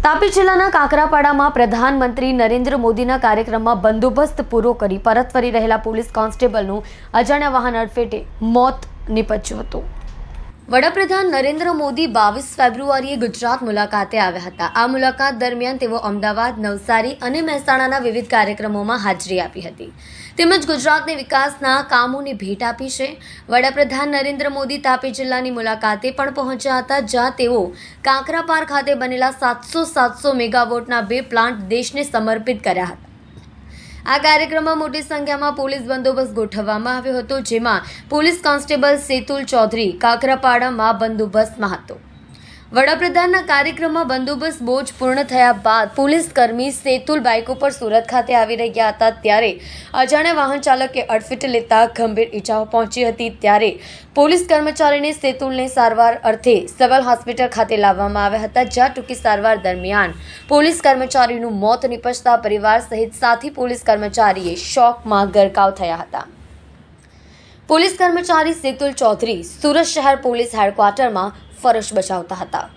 તાપી જિલ્લાના કાકરાપાડામાં પ્રધાનમંત્રી નરેન્દ્ર મોદીના કાર્યક્રમમાં બંદોબસ્ત પૂરો કરી પરત ફરી રહેલા પોલીસ કોન્સ્ટેબલનું અજાણ્યા વાહન અડફેટે મોત નીપજ્યું હતું। વડાપ્રધાન નરેન્દ્ર મોદી 22 ફેબ્રુઆરીએ ગુજરાત મુલાકાતે આવ્યા હતા। આ મુલાકાત દરમિયાન તેઓ અમદાવાદ, નવસારી અને મહેસાણાના વિવિધ કાર્યક્રમોમાં હાજરી આપી હતી તેમજ ગુજરાતને વિકાસના કામોની ભેટ આપી છે। વડાપ્રધાન નરેન્દ્ર મોદી તાપી જિલ્લાની મુલાકાતે પણ પહોંચ્યા હતા, જ્યાં તેઓ કાકરાપાર ખાતે બનેલા 700 મેગાવોટના 2 પ્લાન્ટ દેશને સમર્પિત કર્યા હતા। આ કાર્યક્રમમાં મોટી સંખ્યામાં પોલીસ બંદોબસ્ત ગોઠવવામાં આવ્યો હતો, જેમાં પોલીસ કોન્સ્ટેબલ સેતુલ ચૌધરી કાકરાપાડામાં બંદોબસ્તમાં હતો। વડાપ્રધાનના કાર્યક્રમમાં બંદોબસ્ત બોજ પૂર્ણ થયા બાદ પોલીસ કર્મી સેતુલ બાઇક ઉપર સુરત ખાતે આવી રહ્યા હતા, ત્યારે અજાણ્યા વાહન ચાલકે અડફેટે લેતા ગંભીર ઈજાઓ પહોંચી હતી। ત્યારે પોલીસ કર્મચારીને સેતુલને સારવાર અર્થે સિવિલ હોસ્પિટલ ખાતે લાવવામાં આવ્યા હતા, જ્યાં ટૂંકી સારવાર દરમિયાન પોલીસ કર્મચારીનું મોત નીપજતા પરિવાર સહિત સાથી પોલીસ કર્મચારીએ શોકમાં ગરકાવ થયા હતા। પોલીસ કર્મચારી સેતુલ ચૌધરી સુરત શહેર પોલીસ હેડક્વાર્ટરમાં ફરજ બજાવતા હતા।